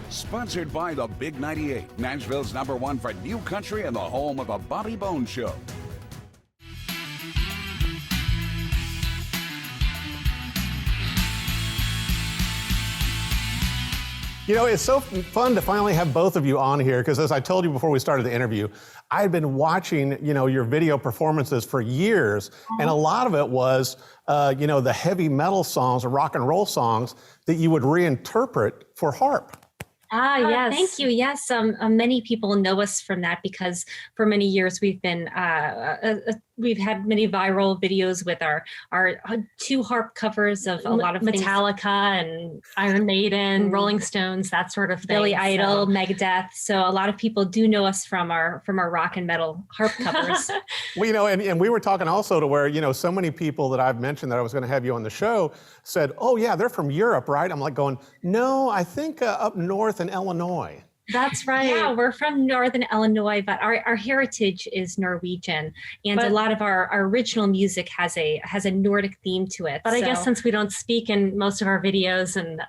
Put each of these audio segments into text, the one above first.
Sponsored by the Big 98, Nashville's #1 for new country and the home of the Bobby Bones Show. You know, it's so fun to finally have both of you on here because, as I told you before we started the interview, I had been watching, your video performances for years, and a lot of it was, the heavy metal songs or rock and roll songs that you would reinterpret for Harp. Yes. Thank you. Yes, many people know us from that because for many years we've been we've had many viral videos with our two Harp covers of a lot of Metallica and Iron Maiden, Rolling Stones, that sort of thing. Billy Idol, Megadeth. So a lot of people do know us from our rock and metal Harp covers. Well, and we were talking also to where, so many people that I've mentioned that I was going to have you on the show said, oh yeah, they're from Europe, right? I'm like going, no, I think up north in Illinois. That's right. Yeah, we're from Northern Illinois, but our heritage is Norwegian, and a lot of our original music has a Nordic theme to it. But I guess since we don't speak in most of our videos, and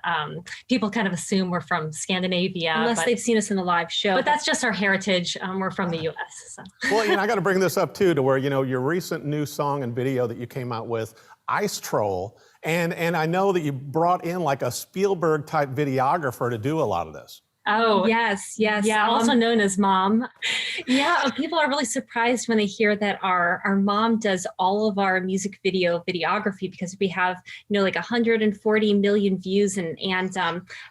people kind of assume we're from Scandinavia, unless they've seen us in a live show. But that's just our heritage. We're from the U.S. So. Well, I got to bring this up too, to where your recent new song and video that you came out with, Ice Troll, and I know that you brought in like a Spielberg type videographer to do a lot of this. Oh, yes. Yeah, also known as Mom. Yeah, people are really surprised when they hear that our mom does all of our music videography because we have, like 140 million views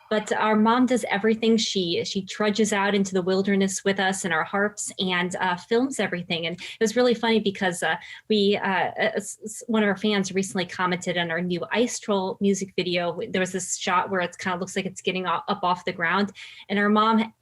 but our mom does everything. She trudges out into the wilderness with us and our harps and films everything. And it was really funny because one of our fans recently commented on our new Ice Troll music video. There was this shot where it kind of looks like it's getting up off the ground. And our mom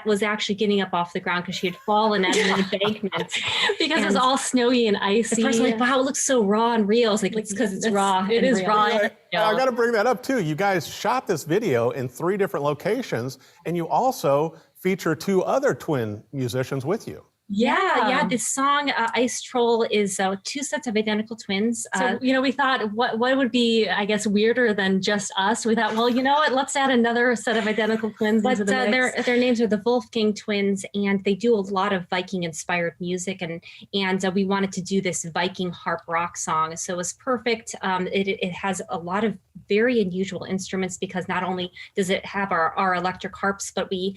was actually getting up off the ground because she had fallen at an embankment because it was all snowy and icy. The person was like, wow, it looks so raw and real. It's like, it's because it's raw. It is raw. I got to bring that up too. You guys shot this video in 3 different locations, and you also feature 2 other twin musicians with you. Yeah. This song, Ice Troll, is 2 sets of identical twins. So, we thought what would be, I guess, weirder than just us? We thought, well, you know what? Let's add another set of identical twins into the mix. Their names are the Wolfgang twins, and they do a lot of Viking-inspired music, and we wanted to do this Viking harp rock song. So it was perfect. It has a lot of very unusual instruments because not only does it have our electric harps, but we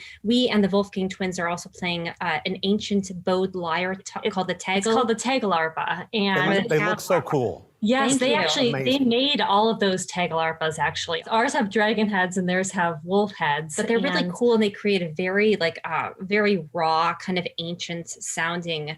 and the Wolfgang twins are also playing an ancient bowed lyre called the Tegel. It's called the Tegelarpa, and they look so cool. Yes, they made all of those Tegelarpas actually. Ours have dragon heads and theirs have wolf heads. But they're really cool, and they create a very very raw, kind of ancient sounding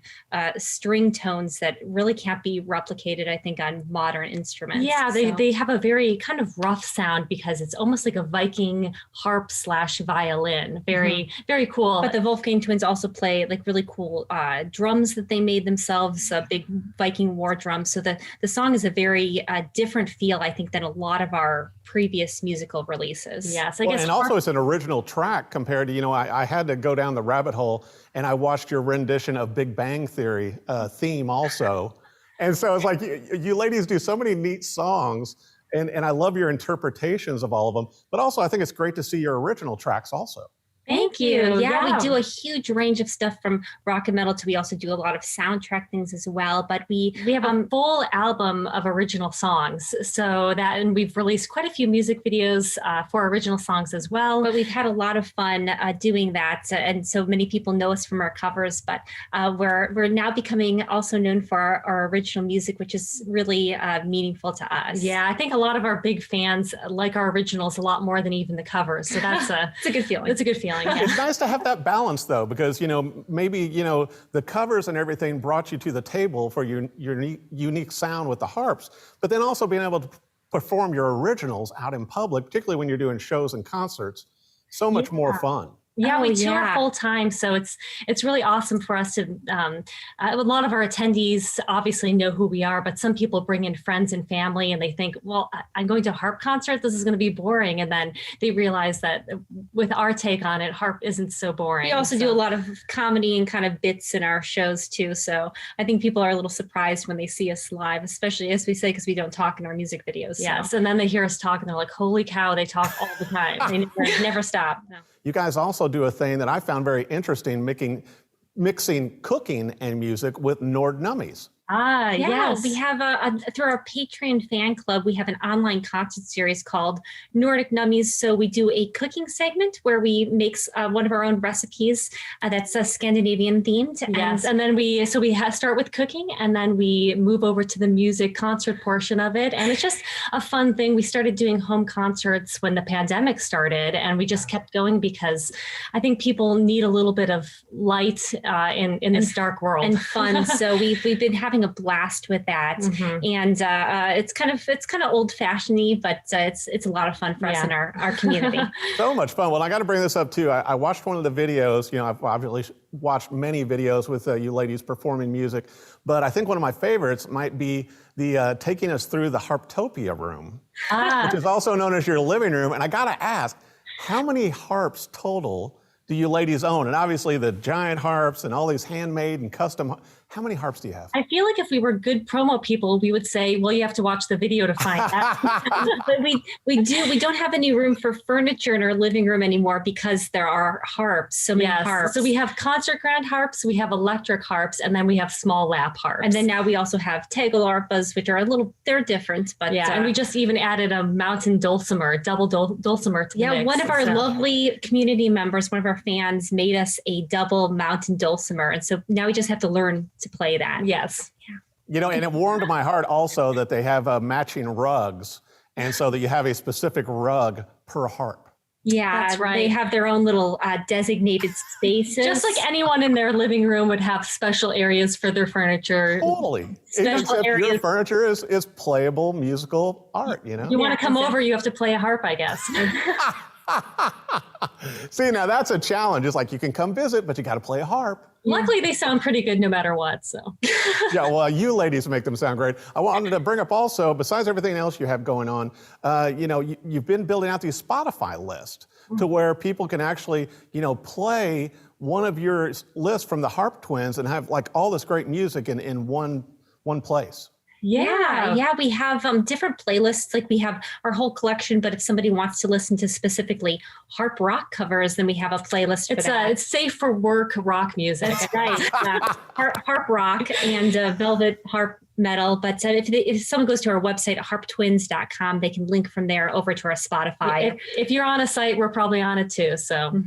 string tones that really can't be replicated, I think, on modern instruments. Yeah, they have a very kind of rough sound because it's almost like a Viking harp / violin. Very, very cool. But the Wolfgang twins also play like really cool drums that they made themselves, big Viking war drums. So the song is a very different feel, I think, than a lot of our previous musical releases. Yes, I guess. And also it's an original track compared to, I had to go down the rabbit hole and I watched your rendition of Big Bang Theory theme also. And so it's like, you ladies do so many neat songs, and I love your interpretations of all of them, but also I think it's great to see your original tracks also. Thank you. Yeah, we do a huge range of stuff from rock and metal to we also do a lot of soundtrack things as well. But we have a full album of original songs. And we've released quite a few music videos for original songs as well. But we've had a lot of fun doing that. And so many people know us from our covers, but we're now becoming also known for our original music, which is really meaningful to us. Yeah, I think a lot of our big fans like our originals a lot more than even the covers. So that's it's a good feeling. It's a good feeling. Yeah. It's nice to have that balance though, because maybe the covers and everything brought you to the table for your unique sound with the harps, but then also being able to perform your originals out in public, particularly when you're doing shows and concerts, so much more fun. Yeah, Oh, we tour yeah. full time, so it's really awesome for us to. A lot of our attendees obviously know who we are, but some people bring in friends and family, and they think, "Well, I'm going to a harp concert. This is going to be boring," and then they realize that with our take on it, harp isn't so boring. We also do a lot of comedy and kind of bits in our shows too. So I think people are a little surprised when they see us live, especially as we say, because we don't talk in our music videos. Yes, and then they hear us talk, and they're like, "Holy cow!" They talk all the time. They never stop. No. You guys also do a thing that I found very interesting, mixing cooking and music with Nordic Nummies. Ah, Yeah, yes. we have through our Patreon fan club, we have an online concert series called Nordic Nummies. So we do a cooking segment where we make one of our own recipes that's Scandinavian themed. Yes, and then we start with cooking, and then we move over to the music concert portion of it, and it's just a fun thing. We started doing home concerts when the pandemic started, and we just kept going because I think people need a little bit of light in this dark world and fun. So we've been having a blast with that, and it's kind of old fashioned, but it's a lot of fun for us in our community. So much fun. Well, I got to bring this up too. I watched one of the videos. You know, I've obviously watched many videos with you ladies performing music, but I think one of my favorites might be the taking us through the Harptopia room, which is also known as your living room. And I got to ask, how many harps total do you ladies own? And obviously the giant harps and all these handmade and custom. How many harps do you have? I feel like if we were good promo people, we would say, well, you have to watch the video to find out. But we don't have any room for furniture in our living room anymore because there are harps, so many harps. So we have concert grand harps, we have electric harps, and then we have small lap harps. And then now we also have tegelarpas, which are they're different, but and we just even added a mountain dulcimer, double dulcimer to the mix. One of our lovely community members, one of our fans, made us a double mountain dulcimer, and so now we just have to learn to play that. Yes. Yeah. You know, and it warmed my heart also that they have matching rugs, and so that you have a specific rug per harp. Yeah, that's right. They have their own little designated spaces. Just like anyone in their living room would have special areas for their furniture. Totally. Special Except areas. your furniture is playable musical art, you know? You want to come over, you have to play a harp, I guess. See, now that's a challenge. It's like you can come visit, but you got to play a harp. Luckily, they sound pretty good no matter what. So, yeah, well, you ladies make them sound great. I wanted to bring up also, besides everything else you have going on, you know, you've been building out these Spotify lists to where people can actually, you know, play one of your lists from the Harp Twins and have like all this great music in one place. Yeah, we have different playlists. Like we have our whole collection, but if somebody wants to listen to specifically harp rock covers, then we have a playlist for that. It's safe for work rock music. That's right. Harp rock and velvet harp metal. But if someone goes to our website, harptwins.com, they can link from there over to our Spotify. If you're on a site, we're probably on it too. So,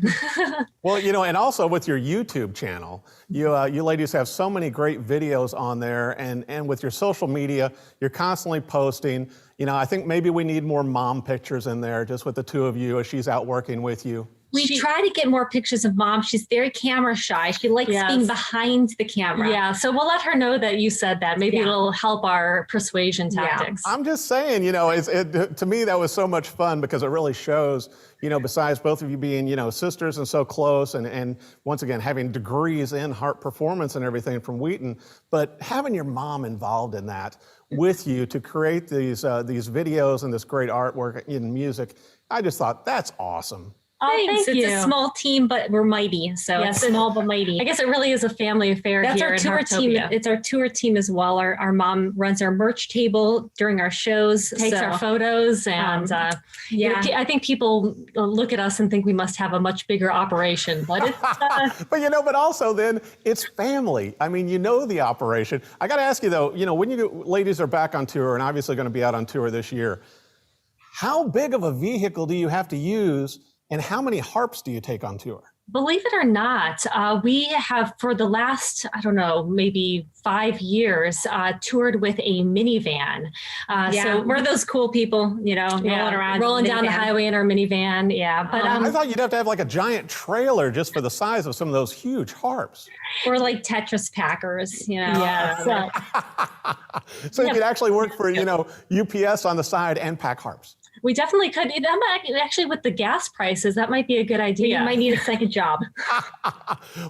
well, you know, and also with your YouTube channel, you ladies have so many great videos on there, and with your social media, you're constantly posting. You know, I think maybe we need more mom pictures in there, just with the two of you as she's out working with you. We try to get more pictures of mom. She's very camera shy. She likes being behind the camera. Yeah, so we'll let her know that you said that. Maybe it'll help our persuasion tactics. I'm just saying, you know, to me that was so much fun because it really shows, you know, besides both of you being, you know, sisters and so close and once again, having degrees in harp performance and everything from Wheaton, but having your mom involved in that with you to create these videos and this great artwork in music, I just thought that's awesome. Oh, thanks. It's a small team, but we're mighty. So it's small but mighty. I guess it really is a family affair. That's here our in tour team. Harptopia. It's our tour team as well. Our mom runs our merch table during our shows. Takes our photos. And I think people look at us and think we must have a much bigger operation. But it's, but you know, but also then it's family. I mean, you know the operation. I got to ask you though, you know, when you ladies are back on tour and obviously going to be out on tour this year, how big of a vehicle do you have to use? And how many harps do you take on tour? Believe it or not, we have for the last, I don't know, maybe 5 years, toured with a minivan. So we're those cool people, you know, rolling down the highway in our minivan. Yeah, but I thought you'd have to have like a giant trailer just for the size of some of those huge harps. We're like Tetris packers, you know. Yes. So you could actually work for, you know, UPS on the side and pack harps. We definitely could. Actually, with the gas prices, that might be a good idea. You might need a second job.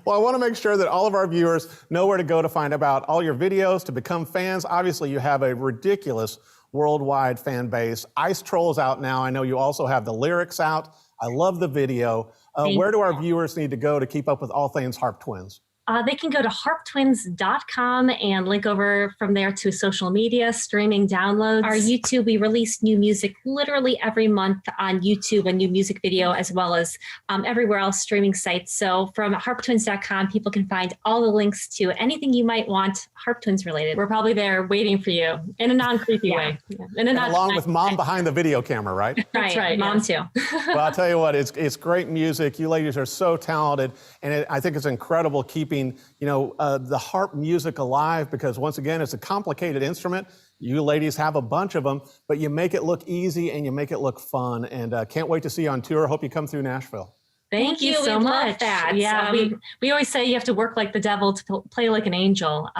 Well, I want to make sure that all of our viewers know where to go to find about all your videos, to become fans. Obviously, you have a ridiculous worldwide fan base. Ice Troll's out now. I know you also have the lyrics out. I love the video. Where do our viewers need to go to keep up with all things Harp Twins? They can go to harptwins.com and link over from there to social media, streaming, downloads. Our YouTube, we release new music literally every month on YouTube, a new music video, as well as everywhere else, streaming sites. So from harptwins.com, people can find all the links to anything you might want Harp Twins related. We're probably there waiting for you in a non-creepy way. Yeah. And along with Mom behind the video camera, right? That's right. Mom too. Well, I'll tell you what, it's great music. You ladies are so talented, and I think it's incredible keeping the harp music alive, because once again, it's a complicated instrument. You ladies have a bunch of them, but you make it look easy and you make it look fun. And can't wait to see you on tour. Hope you come through Nashville. Thank you so We'd much. love that. Yeah, we always say you have to work like the devil to play like an angel.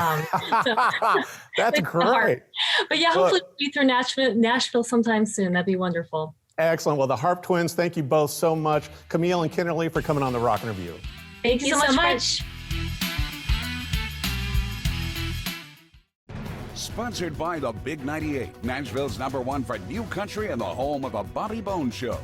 That's great. But yeah, hopefully we'll be through Nashville sometime soon. That'd be wonderful. Excellent. Well, the Harp Twins, thank you both so much. Camille and Kinnerly for coming on the Rockin' Review. Thank you so much. Sponsored by the Big 98, Nashville's #1 for new country and the home of a Bobby Bones Show.